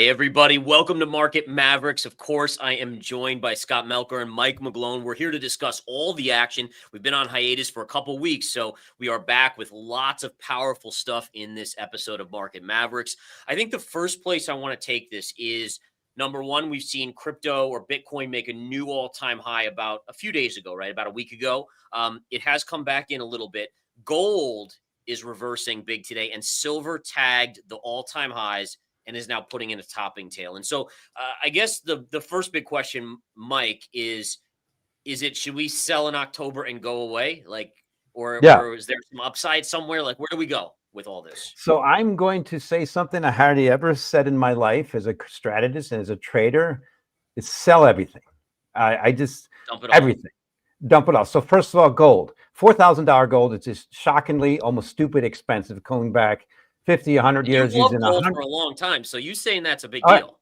Hey, everybody. Welcome to Market Mavericks. Of course, I am joined by Scott Melker and Mike McGlone. We're here to discuss all the action. We've been on hiatus for a couple weeks, so we are back with lots of powerful stuff in this episode of Market Mavericks. I think the first place I want to take this is, number one, we've seen crypto or Bitcoin make a new all-time high about a few days ago, right? About a week ago. It has come back in a little bit. Gold is reversing big today, and silver tagged the all-time highs and is now putting in a topping tail. And so I guess the first big question, Mike, is it, should we sell in October and go away? Or is there some upside somewhere? Like, where do we go with all this? So I'm going to say something I hardly ever said in my life as a strategist and as a trader, is sell everything. I just, dump it everything. Dump it all. So first of all, gold, $4,000 gold is just shockingly, almost stupid expensive, going back 50, 100 years. You've loved gold for a long time, so you saying that's a big deal.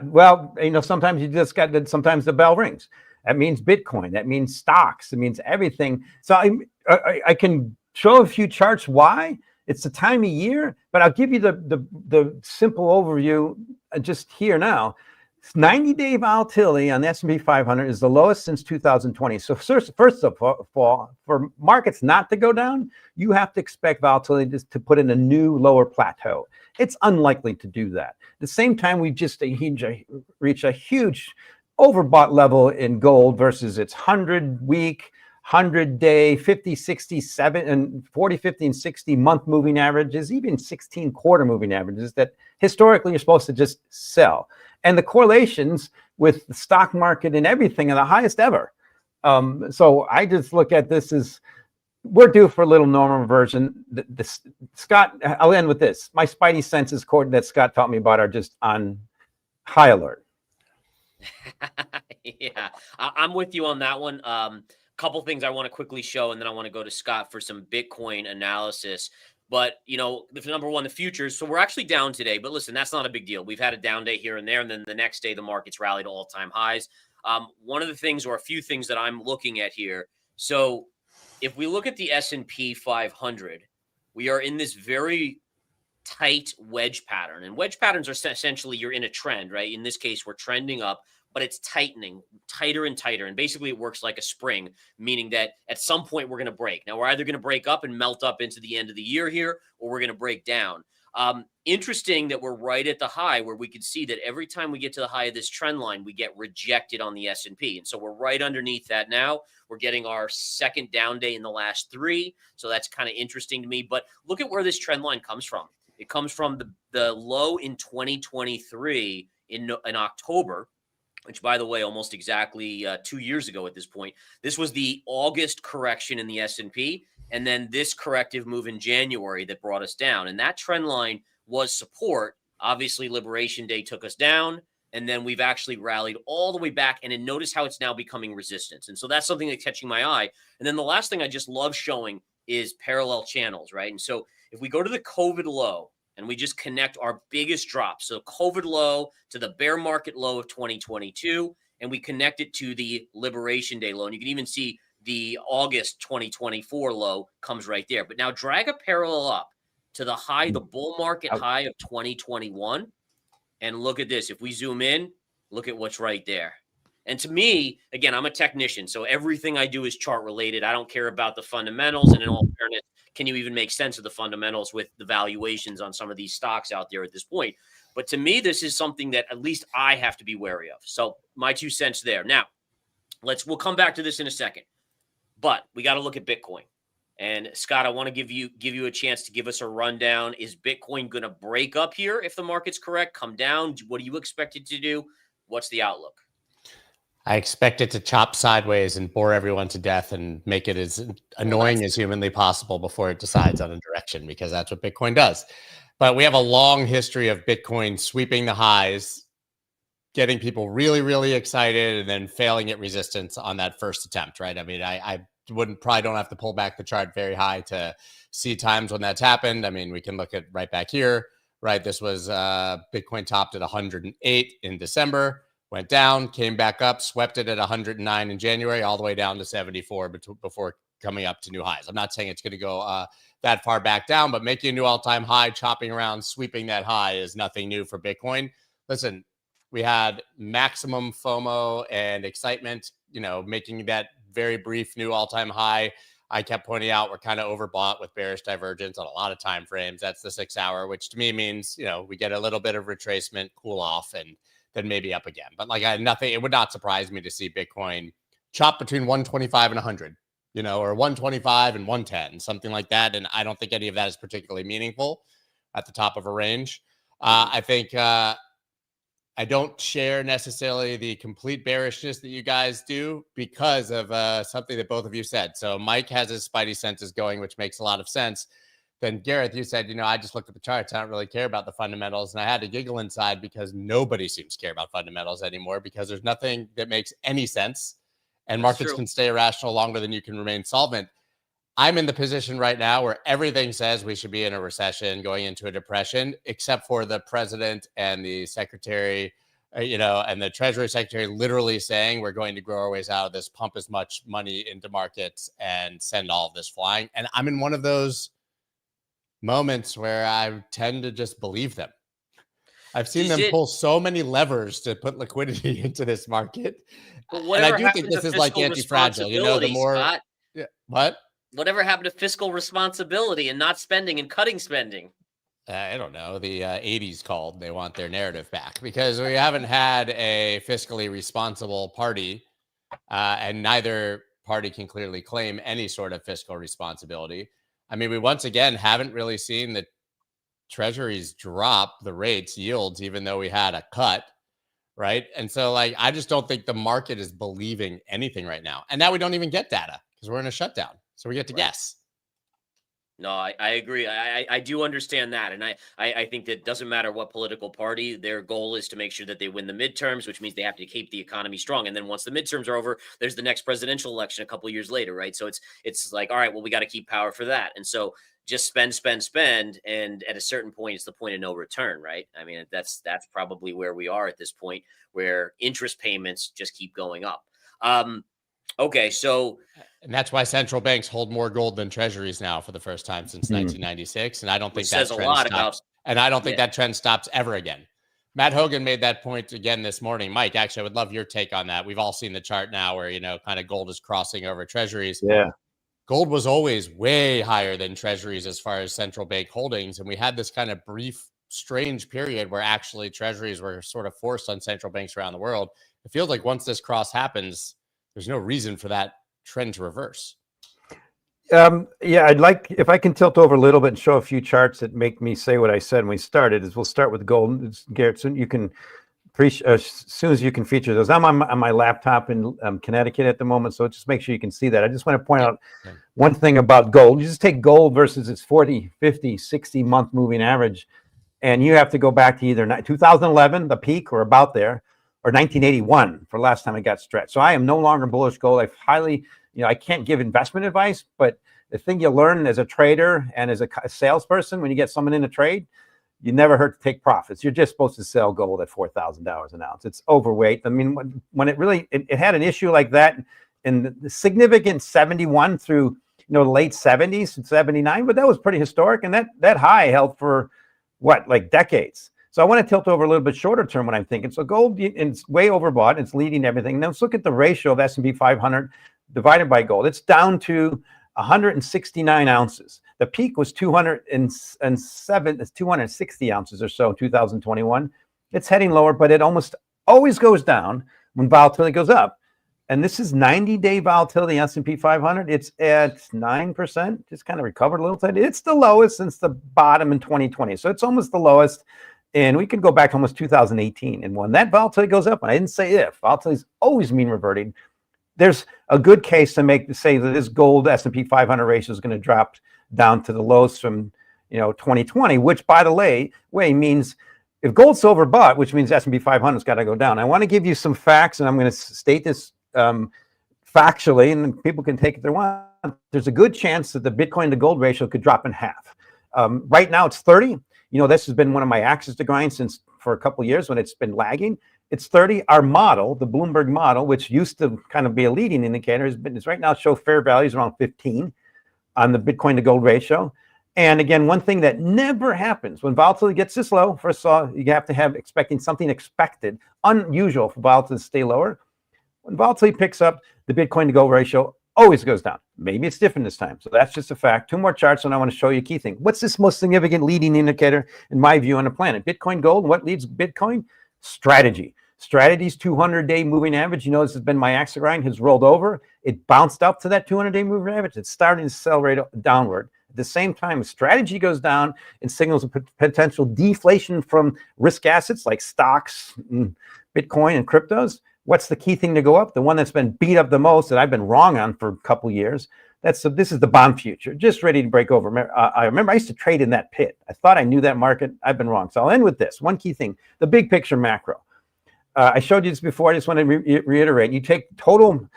Well, sometimes you just got that. Sometimes the bell rings. That means Bitcoin. That means stocks. It means everything. So I can show a few charts why it's the time of year, but I'll give you the simple overview just here now. 90-day volatility on the S&P 500 is the lowest since 2020. So first of all, for markets not to go down, you have to expect volatility to put in a new lower plateau. It's unlikely to do that. At the same time, we just reach a huge overbought level in gold versus its 100-week, 100-day, 50, 60, 40, 50, and 60-month moving averages, even 16-quarter moving averages that historically you're supposed to just sell. And the correlations with the stock market and everything are the highest ever. So I just look at this as we're due for a little normal reversion. Scott, I'll end with this. My spidey senses that Scott taught me about are just on high alert. Yeah, I'm with you on that one. Couple things I want to quickly show, and then I want to go to Scott for some Bitcoin analysis. But, number one, the futures. So we're actually down today. But listen, that's not a big deal. We've had a down day here and there. And then the next day, the market's rallied to all-time highs. One of the things, or a few things that I'm looking at here. So if we look at the S&P 500, we are in this very tight wedge pattern. And wedge patterns are essentially you're in a trend, right? In this case, we're trending up, but it's tightening tighter and tighter. And basically it works like a spring, meaning that at some point we're going to break. Now we're either going to break up and melt up into the end of the year here, or we're going to break down. Interesting that we're right at the high where we can see that every time we get to the high of this trend line, we get rejected on the S&P. And so we're right underneath that now. We're getting our second down day in the last three. So that's kind of interesting to me. But look at where this trend line comes from. It comes from the low in 2023 in October, which, by the way, almost exactly 2 years ago at this point. This was the August correction in the S&P, and then this corrective move in January that brought us down. And that trend line was support. Obviously, Liberation Day took us down, and then we've actually rallied all the way back. And then notice how it's now becoming resistance. And so that's something that's catching my eye. And then the last thing I just love showing is parallel channels, right? And so if we go to the COVID low, and we just connect our biggest drop, so COVID low to the bear market low of 2022, and we connect it to the Liberation Day low. And you can even see the August 2024 low comes right there. But now drag a parallel up to the high, the bull market high of 2021. And look at this. If we zoom in, look at what's right there. And to me, again, I'm a technician, so everything I do is chart related. I don't care about the fundamentals. And in all fairness, can you even make sense of the fundamentals with the valuations on some of these stocks out there at this point? But to me, this is something that at least I have to be wary of. So my 2 cents there. Now, we'll come back to this in a second. But we got to look at Bitcoin. And Scott, I want to give you a chance to give us a rundown. Is Bitcoin going to break up here if the market's correct? Come down? What do you expect it to do? What's the outlook? I expect it to chop sideways and bore everyone to death and make it as annoying as humanly possible before it decides on a direction, because that's what Bitcoin does. But we have a long history of Bitcoin sweeping the highs, getting people really, really excited, and then failing at resistance on that first attempt, right? I mean, I probably don't have to pull back the chart very high to see times when that's happened. I mean, we can look at right back here, right? This was Bitcoin topped at 108 in December. Went down, came back up, swept it at 109 in January, all the way down to 74 before coming up to new highs. I'm not saying it's going to go that far back down, but making a new all-time high, chopping around, sweeping that high is nothing new for Bitcoin. listen, we had maximum FOMO and excitement, making that very brief new all-time high. I kept pointing out we're kind of overbought with bearish divergence on a lot of time frames. That's the 6 hour, which to me means, we get a little bit of retracement, cool off, and then maybe up again. But like it would not surprise me to see Bitcoin chop between 125 and 100, or 125 and 110, something like that. And I don't think any of that is particularly meaningful at the top of a range. I think I don't share necessarily the complete bearishness that you guys do because of something that both of you said. So Mike has his spidey senses going, which makes a lot of sense. Then Gareth, you said, I just looked at the charts. I don't really care about the fundamentals. And I had to giggle inside because nobody seems to care about fundamentals anymore because there's nothing that makes any sense. And markets can stay irrational longer than you can remain solvent. I'm in the position right now where everything says we should be in a recession, going into a depression, except for the president and the secretary, and the treasury secretary literally saying we're going to grow our ways out of this, pump as much money into markets and send all of this flying. And I'm in one of those moments where I tend to just believe them. I've seen them pull so many levers to put liquidity into this market. And I do think this is like anti-fragile, the more, Scott, what? Whatever happened to fiscal responsibility and not spending and cutting spending? I don't know. The 80s called. They want their narrative back because we haven't had a fiscally responsible party, and neither party can clearly claim any sort of fiscal responsibility. I mean, we once again haven't really seen the treasuries drop the rates, yields, even though we had a cut, right? And so, I just don't think the market is believing anything right now. And now we don't even get data because we're in a shutdown. So we get to guess. No, I agree. I do understand that. And I think that it doesn't matter what political party, their goal is to make sure that they win the midterms, which means they have to keep the economy strong. And then once the midterms are over, there's the next presidential election a couple of years later, right? So it's like, all right, well, we got to keep power for that. And so just spend. And at a certain point, it's the point of no return, right? I mean, that's probably where we are at this point, where interest payments just keep going up. Okay, so... And that's why central banks hold more gold than treasuries now for the first time since 1996. And I don't think that trend stops. And I don't think that trend stops ever again. Matt Hogan made that point again this morning. Mike, actually, I would love your take on that. We've all seen the chart now where, kind of gold is crossing over treasuries. Yeah. Gold was always way higher than treasuries as far as central bank holdings. And we had this kind of brief, strange period where actually treasuries were sort of forced on central banks around the world. It feels like once this cross happens, there's no reason for that trend to reverse. I'd like, if I can tilt over a little bit and show a few charts that make me say what I said when we started, is we'll start with gold. Garrett, soon you can as soon as you can feature those. I'm on my laptop in Connecticut at the moment, so just make sure you can see that. I just want to point out one thing about gold. You just take gold versus its 40, 50, 60 month moving average, and you have to go back to either 2011, the peak, or about there, or 1981 for last time it got stretched. So I am no longer bullish gold. I've highly, I can't give investment advice, but the thing you learn as a trader and as a salesperson, when you get someone in a trade, you never hurt to take profits. You're just supposed to sell gold at $4,000 an ounce. It's overweight. I mean, when it really, it had an issue like that in the significant 71 through, the late 70s and 79, but that was pretty historic. And that high held for like decades. So I want to tilt over a little bit shorter term when I'm thinking. So gold is way overbought. It's leading everything. Now let's look at the ratio of S&P 500 divided by gold. It's down to 169 ounces. The peak was 260 ounces or so in 2021. It's heading lower, but it almost always goes down when volatility goes up. And this is 90-day volatility S&P 500. It's at 9%, just kind of recovered a little bit. It's the lowest since the bottom in 2020. So it's almost the lowest. And we could go back to almost 2018. And when that volatility goes up, and I didn't say if, volatility is always mean reverting, there's a good case to say that this gold S&P 500 ratio is going to drop down to the lows from 2020, which, by the way means if gold's overbought, which means S&P 500 has got to go down. I want to give you some facts, and I'm going to state this factually, and people can take it they want. There's a good chance that the Bitcoin to gold ratio could drop in half. Right now it's 30. This has been one of my axes to grind for a couple of years when it's been lagging. It's 30. Our model, the Bloomberg model, which used to kind of be a leading indicator, is right now show fair values around 15 on the Bitcoin to gold ratio. And again, one thing that never happens when volatility gets this low, first of all, you have to have expecting something expected, unusual for volatility to stay lower. When volatility picks up, the Bitcoin to gold ratio always goes down. Maybe it's different this time. So that's just a fact. 2 more charts, and I want to show you a key thing. What's this most significant leading indicator, in my view, on the planet? Bitcoin, gold. What leads Bitcoin? Strategy. Strategy's 200-day moving average, you know, this has been my axe to grind, has rolled over. It bounced up to that 200-day moving average. It's starting to accelerate downward. At the same time, strategy goes down and signals a potential deflation from risk assets like stocks, Bitcoin, and cryptos. What's the key thing to go up? The one that's been beat up the most, that I've been wrong on for a couple years. This is the bond future, just ready to break over. I remember I used to trade in that pit. I thought I knew that market. I've been wrong. So I'll end with this. One key thing, the big picture macro. I showed you this before. I just want to reiterate. You take total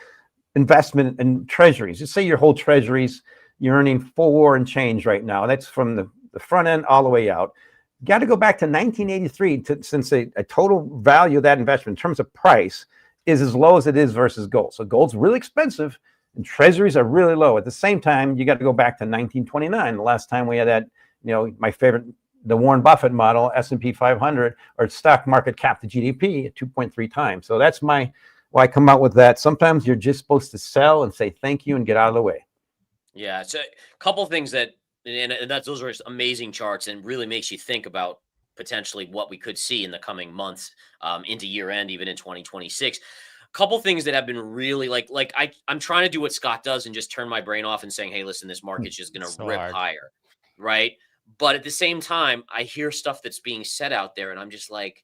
investment in treasuries. Just say your whole treasuries, you're earning 4 and change right now. That's from the front end all the way out. You got to go back to 1983 since a total value of that investment in terms of price is as low as it is versus gold. So gold's really expensive and treasuries are really low. At the same time, you got to go back to 1929, the last time we had that, you know, my favorite, the Warren Buffett model, S&P 500, or stock market cap to GDP at 2.3 times. So that's why I come out with that. Sometimes you're just supposed to sell and say thank you and get out of the way. Yeah, so a couple things that, and those are amazing charts and really makes you think about potentially what we could see in the coming months, into year end, even in 2026. A couple things that have been really I'm trying to do what Scott does and just turn my brain off and saying, hey, listen, this market's just going to rip higher, right? But at the same time, I hear stuff that's being said out there and I'm just like,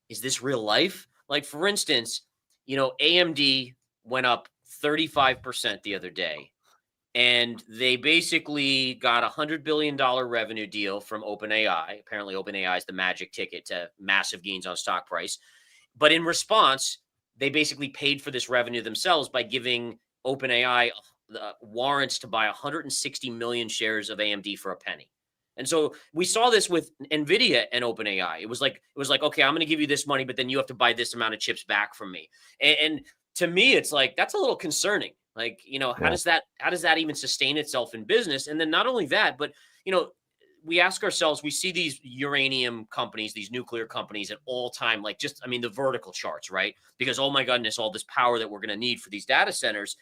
is this real life? Like, for instance, you know, AMD went up 35% the other day. And they basically got a $100 billion revenue deal from OpenAI. Apparently, OpenAI is the magic ticket to massive gains on stock price. But in response, they basically paid for this revenue themselves by giving OpenAI warrants to buy 160 million shares of AMD for a penny. And so we saw this with NVIDIA and OpenAI. It was like, okay, I'm going to give you this money, but then you have to buy this amount of chips back from me. And to me, it's like, that's a little concerning. Like, you know, how does that even sustain itself in business? And then not only that, but, you know, we ask ourselves, we see these uranium companies, these nuclear companies at all time, like just, I mean, the vertical charts, right? Because, oh my goodness, all this power that we're going to need for these data centers.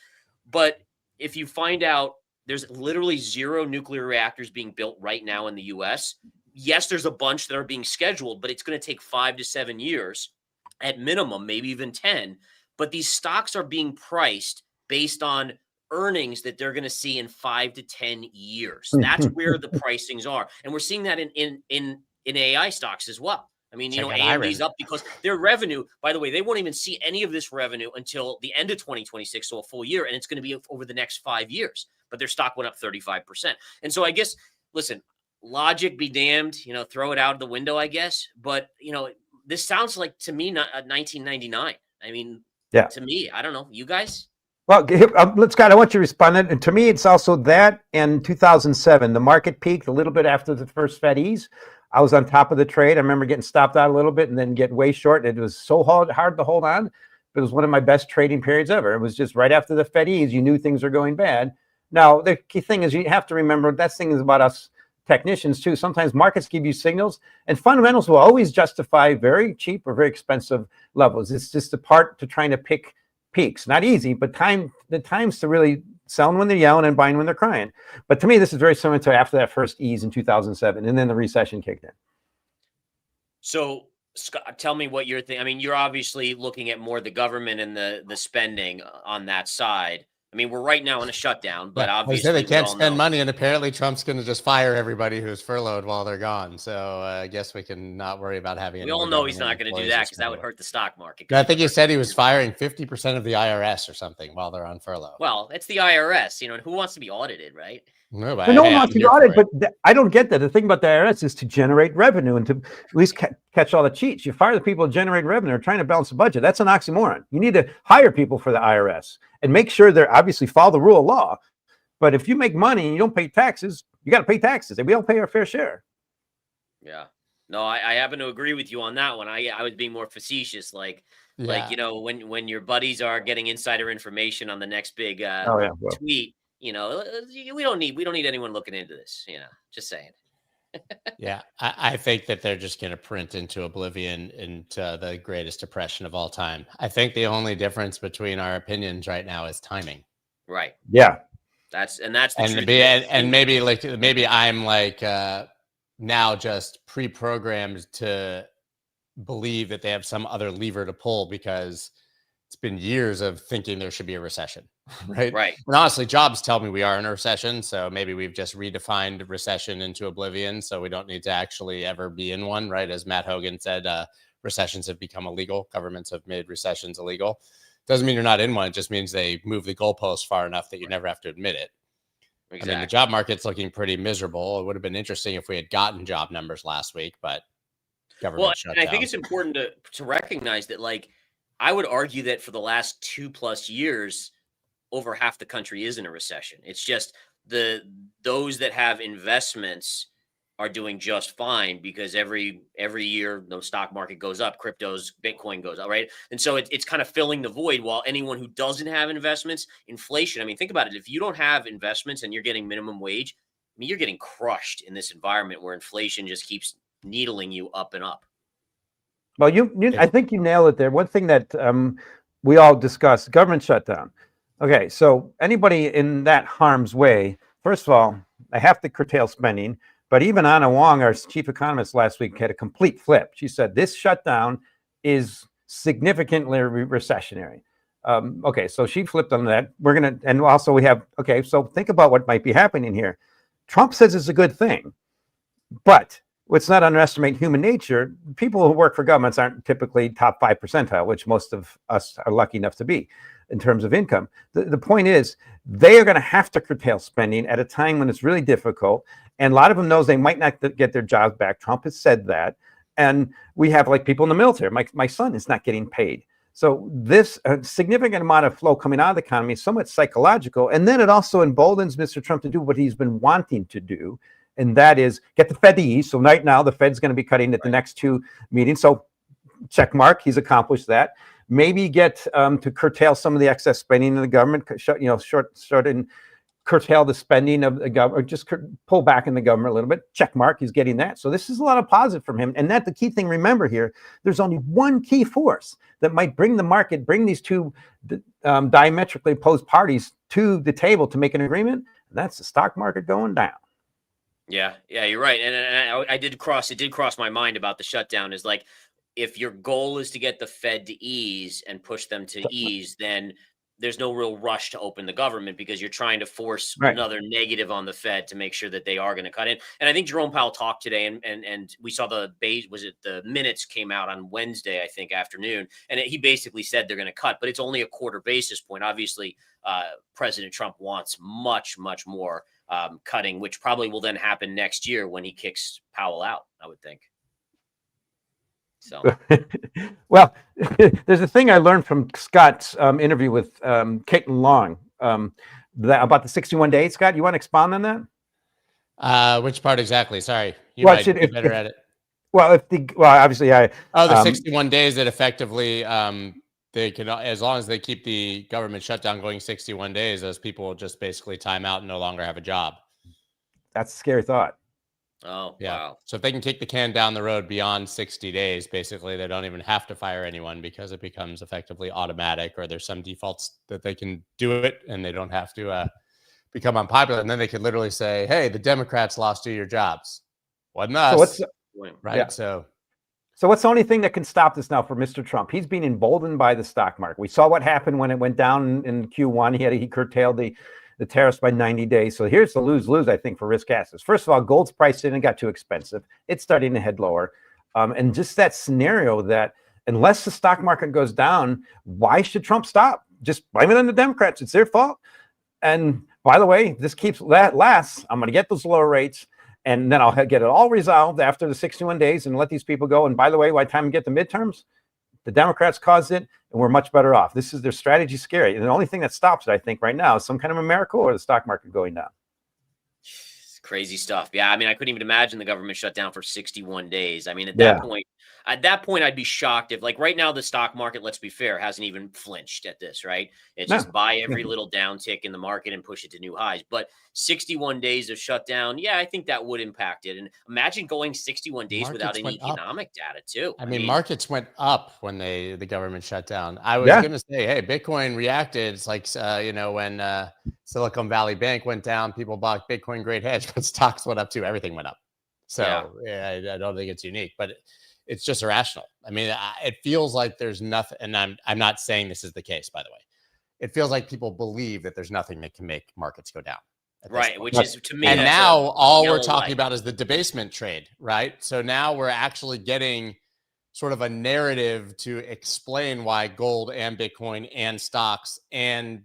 But if you find out there's literally 0 nuclear reactors being built right now in the US, yes, there's a bunch that are being scheduled, but it's going to take 5 to 7 years at minimum, maybe even 10. But these stocks are being priced based on earnings that they're going to see in 5 to 10 years. That's where the pricings are. And we're seeing that in AI stocks as well. I mean, you know, AMD's up because their revenue, by the way, they won't even see any of this revenue until the end of 2026, so a full year, and it's going to be over the next 5 years. But their stock went up 35%. And so I guess, listen, logic be damned, you know, throw it out of the window, I guess. But, you know, this sounds like, to me, not 1999. I mean, to me, I don't know. You guys? Well, Scott, I want you to respond. And to me, it's also that in 2007, the market peaked a little bit after the first Fed ease. I was on top of the trade. I remember getting stopped out a little bit and then get way short. It was so hard to hold on. But it was one of my best trading periods ever. It was just right after the Fed ease. You knew things were going bad. Now, the key thing is you have to remember that thing is about us technicians too. Sometimes markets give you signals and fundamentals will always justify very cheap or very expensive levels. It's just a part to trying to pick peaks. Not easy, but the times to really selling when they're yelling and buying when they're crying. But to me, this is very similar to after that first ease in 2007, and then the recession kicked in. So, Scott, tell me what you're thinking. I mean, you're obviously looking at more the government and the spending on that side. I mean, we're right now in a shutdown, but obviously they can't spend money, and apparently Trump's going to just fire everybody who's furloughed while they're gone. So I guess we can not worry about having. We all know he's not going to do that because that would hurt the stock market. I think he said he was firing 50% of the IRS or something while they're on furlough. Well, it's the IRS, you know, who wants to be audited, right? No one wants to be audited, but I don't get that. The thing about the IRS is to generate revenue and to at least catch all the cheats. You fire the people generating revenue or trying to balance the budget. That's an oxymoron. You need to hire people for the IRS and make sure they're obviously follow the rule of law. But if you make money and you don't pay taxes, you got to pay taxes, and we don't pay our fair share. Yeah. No, I happen to agree with you on that one. I was being more facetious, like you know, when your buddies are getting insider information on the next big tweet. we don't need anyone looking into this. Just saying. Yeah, I think that they're just going to print into oblivion into the greatest depression of all time. I think the only difference between our opinions right now is timing. Right. Yeah. That's the truth. And maybe I'm like now just pre-programmed to believe that they have some other lever to pull because it's been years of thinking there should be a recession, right? Right. And honestly, jobs tell me we are in a recession, so maybe we've just redefined recession into oblivion, so we don't need to actually ever be in one, right? As Matt Hogan said, recessions have become illegal. Governments have made recessions illegal. Doesn't mean you're not in one. It just means they move the goalposts far enough that you never have to admit it. Exactly. I mean, the job market's looking pretty miserable. It would have been interesting if we had gotten job numbers last week, but government shut down. I think it's important to recognize that, like, I would argue that for the last 2+ years, over half the country is in a recession. It's just those that have investments are doing just fine because every year the stock market goes up, cryptos, Bitcoin goes up, right? And so it's kind of filling the void, while anyone who doesn't have investments, inflation. I mean, think about it. If you don't have investments and you're getting minimum wage, I mean, you're getting crushed in this environment where inflation just keeps needling you up and up. Well, I think you nailed it there. One thing that we all discussed, government shutdown. Okay, so anybody in that harm's way, first of all, I have to curtail spending. But even Anna Wong, our chief economist last week, had a complete flip. She said this shutdown is significantly recessionary. Okay, so she flipped on that. And also we have, okay, so think about what might be happening here. Trump says it's a good thing, but let's not underestimate human nature. People who work for governments aren't typically top 5 percentile, which most of us are lucky enough to be in terms of income. The point is, they are going to have to curtail spending at a time when it's really difficult. And a lot of them knows they might not get their jobs back. Trump has said that. And we have like people in the military. My son is not getting paid. So this significant amount of flow coming out of the economy is somewhat psychological. And then it also emboldens Mr. Trump to do what he's been wanting to do. And that is get the Fed to ease. So right now, the Fed's going to be cutting at the next 2 meetings. So check mark, he's accomplished that. Maybe get to curtail some of the excess spending in the government, short and curtail the spending of the government, or just pull back in the government a little bit. Check mark, he's getting that. So this is a lot of positive from him. And that the key thing, remember here, there's only one key force that might bring the market, bring these two diametrically opposed parties to the table to make an agreement. And that's the stock market going down. Yeah, you're right. And it did cross my mind about the shutdown is like, if your goal is to get the Fed to ease and push them to ease, then there's no real rush to open the government because you're trying to force another negative on the Fed to make sure that they are going to cut in. And I think Jerome Powell talked today, and we saw the minutes came out on Wednesday, I think, afternoon, and he basically said they're going to cut, but it's only a quarter basis point. Obviously, President Trump wants much, much more cutting, which probably will then happen next year when he kicks Powell out, I would think. So, well, there's a thing I learned from Scott's interview with Caitlin Long about the 61 days. Scott, you want to expound on that? Which part exactly? Sorry, you might be better at it. Well, obviously, the 61 days that effectively they can, as long as they keep the government shutdown going 61 days, those people will just basically time out and no longer have a job. That's a scary thought. Oh, yeah. Wow. So if they can kick the can down the road beyond 60 days, basically they don't even have to fire anyone because it becomes effectively automatic, or there's some defaults that they can do it and they don't have to become unpopular. And then they could literally say, hey, the Democrats lost 2 of your jobs. Wasn't us. Right. Yeah. So what's the only thing that can stop this now for Mr. Trump? He's being emboldened by the stock market. We saw what happened when it went down in Q1. He curtailed the tariffs by 90 days. So here's the lose-lose, I think, for risk assets. First of all, gold's priced in and got too expensive. It's starting to head lower. And just that scenario that unless the stock market goes down, why should Trump stop? Just blame it on the Democrats. It's their fault. And by the way, this keeps that lasts. I'm going to get those lower rates, and then I'll get it all resolved after the 61 days and let these people go. And by the way, by the time we get the midterms, the Democrats caused it, and we're much better off. This is their strategy scary. And the only thing that stops it, I think, right now is some kind of a miracle or the stock market going down. Crazy stuff. Yeah, I mean, I couldn't even imagine the government shut down for 61 days. I mean, at that point, I'd be shocked if, like, right now, the stock market, let's be fair, hasn't even flinched at this, right? It's No. just buy every little downtick in the market and push it to new highs. But 61 days of shutdown, yeah, I think that would impact it. And imagine going 61 days without Markets any went up. economic data, too. I mean, markets went up when the government shut down. I was Yeah. going to say, hey, Bitcoin reacted. It's like, when Silicon Valley Bank went down, people bought Bitcoin, great hedge, but stocks went up too. Everything went up. So yeah, I don't think it's unique, but it's just irrational. I mean, it feels like there's nothing, and I'm not saying this is the case, by the way. It feels like people believe that there's nothing that can make markets go down. Right, which is, to me, and that's now all we're yellow talking light. about is the debasement trade, right? So now we're actually getting sort of a narrative to explain why gold and Bitcoin and stocks and,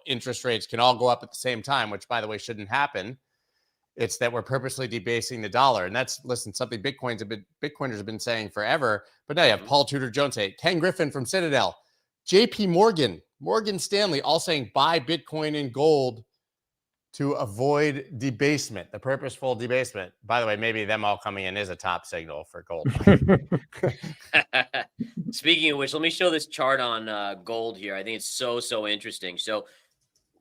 interest rates can all go up at the same time, which, by the way, shouldn't happen. It's that we're purposely debasing the dollar. And that's, something Bitcoiners have been saying forever. But now you have Paul Tudor Jones, Ken Griffin from Citadel, JP Morgan, Morgan Stanley, all saying buy Bitcoin and gold to avoid debasement, the purposeful debasement. By the way, maybe them all coming in is a top signal for gold. Speaking of which, let me show this chart on gold here. I think it's so interesting. So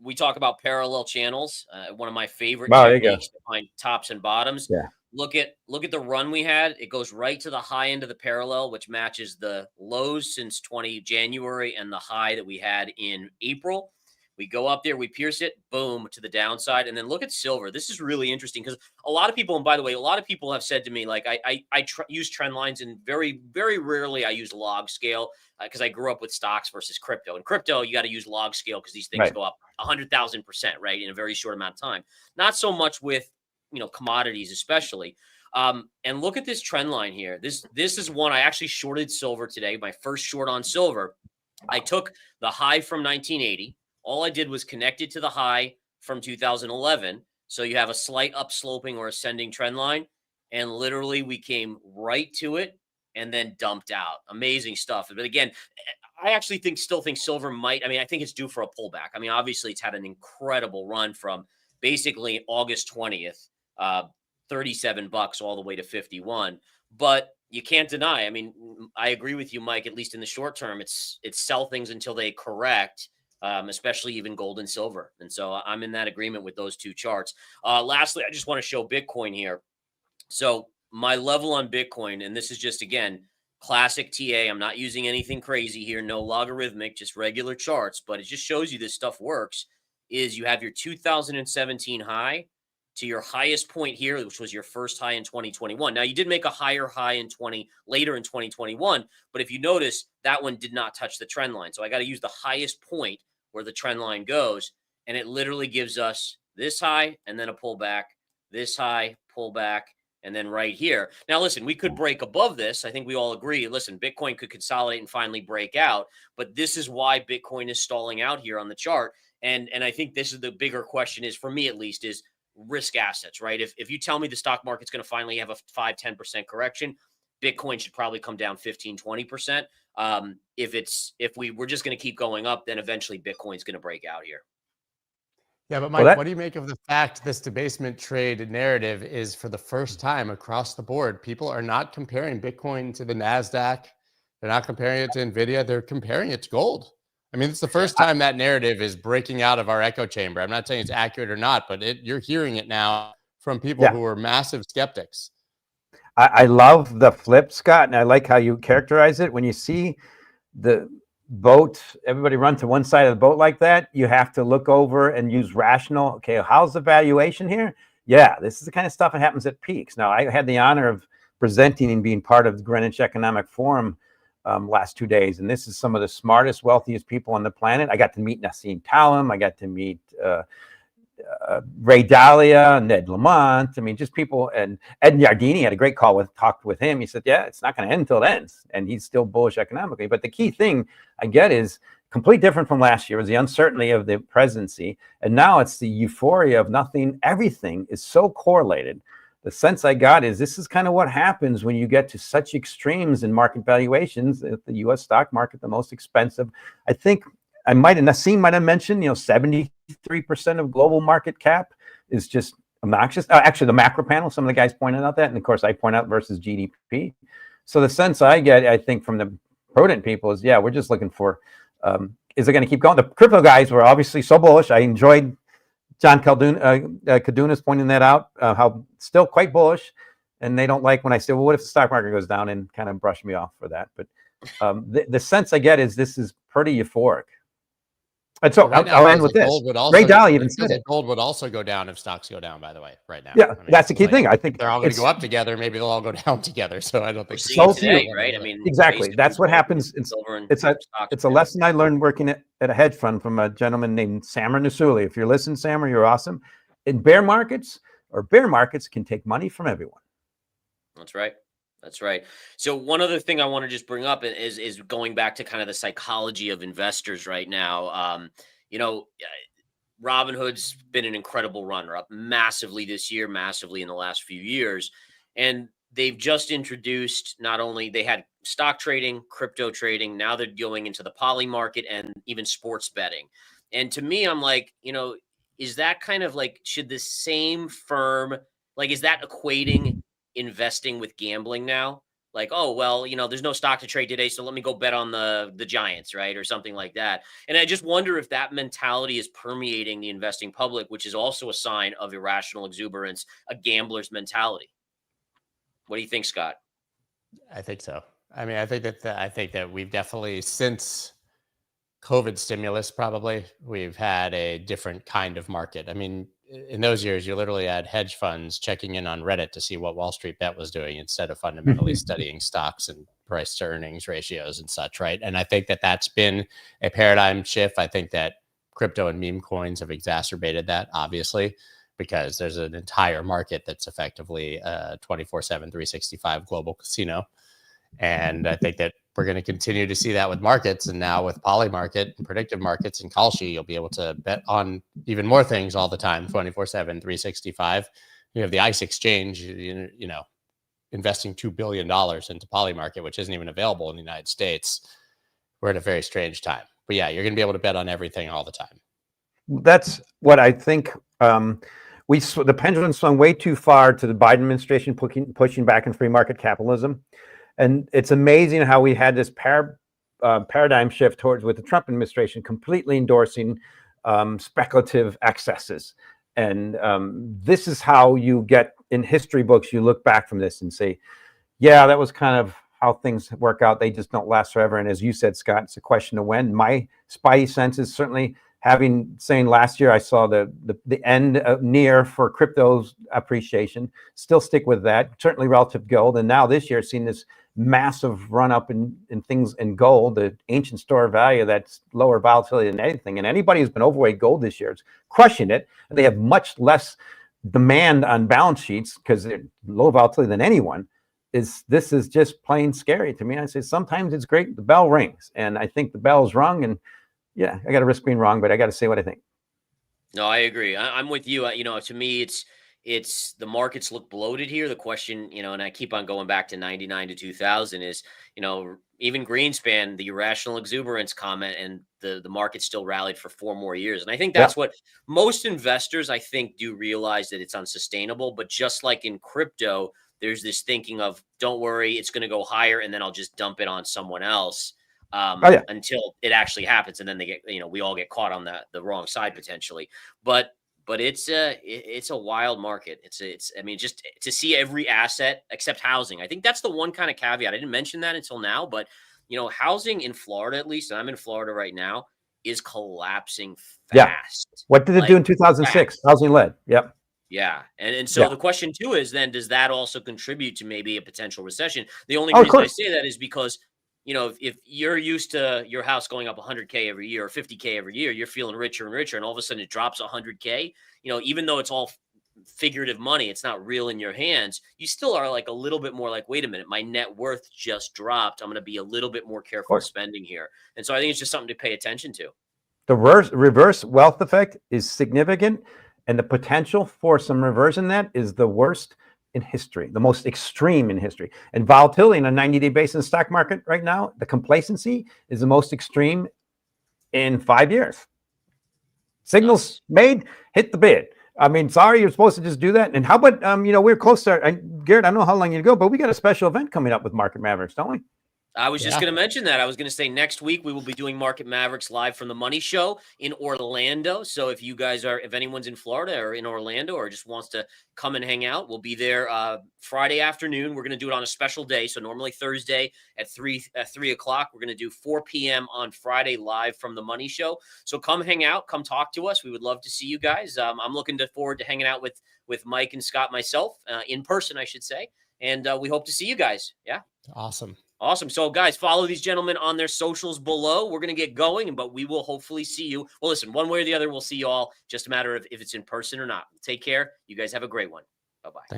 we talk about parallel channels. One of my favorite techniques to find tops and bottoms. Yeah. Look at the run we had. It goes right to the high end of the parallel, which matches the lows since January and the high that we had in April. We go up there, we pierce it, boom, to the downside. And then look at silver. This is really interesting because a lot of people, and by the way, a lot of people have said to me, like, I use trend lines, and very, very rarely I use log scale because I grew up with stocks versus crypto. In crypto, you got to use log scale because these things go up 100,000%, right, in a very short amount of time. Not so much with, commodities especially. And look at this trend line here. This is one I actually shorted silver today, my first short on silver. I took the high from 1980. All I did was connect it to the high from 2011. So you have a slight upsloping or ascending trend line. And literally we came right to it and then dumped out. Amazing stuff. But again, I actually still think silver I think it's due for a pullback. I mean, obviously it's had an incredible run from basically August 20th, $37 all the way to 51. But you can't deny. I mean, I agree with you, Mike, at least in the short term, it's sell things until they correct. Especially even gold and silver. And so I'm in that agreement with those two charts. Lastly, I just want to show Bitcoin here. So my level on Bitcoin, and this is just, again, classic TA. I'm not using anything crazy here, no logarithmic, just regular charts, but it just shows you this stuff works, is you have your 2017 high to your highest point here, which was your first high in 2021. Now, you did make a higher high later in 2021, but if you notice, that one did not touch the trend line. So I got to use the highest point where the trend line goes, and it literally gives us this high and then a pullback, this high, pullback, and then right here. Now, listen, we could break above this. I think we all agree. Listen, Bitcoin could consolidate and finally break out, but this is why Bitcoin is stalling out here on the chart. And I think this is the bigger question, is, for me at least, is risk assets, right? If you tell me the stock market's going to finally have a 5-10% correction, Bitcoin should probably come down 15-20%. If we're just going to keep going up, then eventually Bitcoin's going to break out here. Yeah, but Mike, what do you make of the fact this debasement trade narrative is, for the first time across the board, people are not comparing Bitcoin to the NASDAQ. They're not comparing it to NVIDIA. They're comparing it to gold. I mean, it's the first time that narrative is breaking out of our echo chamber. I'm not saying it's accurate or not, but you're hearing it now from people who are massive skeptics. I love the flip, Scott, and I like how you characterize it. When you see the boat, everybody run to one side of the boat like that, you have to look over and use rational. Okay, how's the valuation here? Yeah, this is the kind of stuff that happens at peaks. Now, I had the honor of presenting and being part of the Greenwich Economic Forum last 2 days, and this is some of the smartest, wealthiest people on the planet. I got to meet Nassim Taleb. I got to meet Ray Dalio, Ned Lamont. I mean, just people. And Ed Yardeni had a great talked with him. He said, yeah, it's not going to end until it ends. And he's still bullish economically. But the key thing I get is completely different from last year. It was the uncertainty of the presidency. And now it's the euphoria of nothing. Everything is so correlated. The sense I got is this is kind of what happens when you get to such extremes in market valuations. The U.S. stock market, the most expensive. I think Nassim might have mentioned, 73% of global market cap is just obnoxious. Actually, the macro panel, some of the guys pointed out that, and of course I point out versus GDP. So the sense I get, I think, from the prudent people is, yeah, we're just looking for, is it going to keep going? The crypto guys were obviously so bullish. I enjoyed John Cadunas pointing that out, how still quite bullish, and they don't like when I say, well, what if the stock market goes down, and kind of brush me off for that. But the sense I get is this is pretty euphoric. And so right I'll end with this. Ray Dalio even said it. Gold would also go down if stocks go down, by the way, right now. Yeah, I mean, that's the key thing. I think they're all going to go up together. Maybe they'll all go down together. So I don't think so today, right? I mean, exactly. That's what happens. It's a lesson I learned working at a hedge fund from a gentleman named Samer Nasuli. If you're listening, Samer, you're awesome. In bear markets can take money from everyone. That's right. That's right. So one other thing I want to just bring up is going back to kind of the psychology of investors right now. Robinhood's been an incredible runner up massively this year, massively in the last few years. And they've just introduced, not only they had stock trading, crypto trading, now they're going into the poly market and even sports betting. And to me, I'm like, is that kind of like, should the same firm, like, is that equating investing with gambling now? Like, oh, well, there's no stock to trade today, so let me go bet on the Giants, right? Or something like that. And I just wonder if that mentality is permeating the investing public, which is also a sign of irrational exuberance, a gambler's mentality. What do you think, Scott? I think so. I mean, I think that we've definitely, since COVID stimulus, probably, we've had a different kind of market. I mean, in those years, you literally had hedge funds checking in on Reddit to see what Wall Street Bet was doing instead of fundamentally studying stocks and price to earnings ratios and such, right? And I think that that's been a paradigm shift. I think that crypto and meme coins have exacerbated that, obviously, because there's an entire market that's effectively a 24/7, 365 global casino. And I think that we're going to continue to see that with markets. And now with poly market and predictive markets and Kalshi, you'll be able to bet on even more things all the time, 24/7, 365. You have the ICE exchange, investing $2 billion into poly market, which isn't even available in the United States. We're at a very strange time. But yeah, you're going to be able to bet on everything all the time. That's what I think. The pendulum swung way too far to the Biden administration pushing back in free market capitalism. And it's amazing how we had this paradigm shift towards, with the Trump administration, completely endorsing speculative excesses. And this is how you get, in history books, you look back from this and say, yeah, that was kind of how things work out. They just don't last forever. And as you said, Scott, it's a question of when. My spidey sense is certainly saying last year I saw the end near for crypto's appreciation. Still stick with that, certainly relative to gold. And now this year, seeing this massive run up in things in gold, the ancient store of value that's lower volatility than anything. And anybody who's been overweight gold this year is crushing it. And they have much less demand on balance sheets because they're low volatility than anyone. This is just plain scary to me. I say sometimes it's great. The bell rings, and I think the bell's rung. And yeah, I got to risk being wrong, but I got to say what I think. No, I agree. I'm with you. To me, it's the markets look bloated here. The question, and I keep on going back to 99 to 2000 is, even Greenspan, the irrational exuberance comment, and the market still rallied for 4 more years. And I think that's what most investors, I think, do realize, that it's unsustainable. But just like in crypto, there's this thinking of, don't worry, it's going to go higher, and then I'll just dump it on someone else. Until it actually happens, and then they get, we all get caught on the wrong side potentially. But it's a wild market. I mean, just to see every asset except housing. I think that's the one kind of caveat. I didn't mention that until now, but housing in Florida, at least, and I'm in Florida right now, is collapsing fast. Yeah. What did it do in 2006? Housing led. Yep. Yeah. And so the question too is then, does that also contribute to maybe a potential recession? The only reason I say that is because, if you're used to your house going up 100K every year or 50K every year, you're feeling richer and richer, and all of a sudden it drops 100K, even though it's all figurative money, it's not real in your hands, you still are like a little bit more like, wait a minute, my net worth just dropped. I'm going to be a little bit more careful spending here. And so I think it's just something to pay attention to. The reverse wealth effect is significant, and the potential for some reversion in that is the worst in history, the most extreme in history. And volatility in a 90-day basis in the stock market right now, the complacency is the most extreme in 5 years. Signals made, hit the bid. I mean, sorry, you're supposed to just do that. And how about, we're close to, Garrett, I don't know how long you go, but we got a special event coming up with Market Mavericks, don't we? I was just going to mention that. I was going to say next week we will be doing Market Mavericks live from the Money Show in Orlando. So if anyone's in Florida or in Orlando or just wants to come and hang out, we'll be there Friday afternoon. We're going to do it on a special day. So normally Thursday at 3 o'clock. We're going to do 4 p.m. on Friday live from the Money Show. So come hang out, come talk to us. We would love to see you guys. I'm looking forward to hanging out with Mike and Scott, myself, in person, I should say. And we hope to see you guys. Yeah. Awesome. So, guys, follow these gentlemen on their socials below. We're going to get going, but we will hopefully see you. Well, listen, one way or the other, we'll see you all. Just a matter of if it's in person or not. Take care. You guys have a great one. Bye-bye.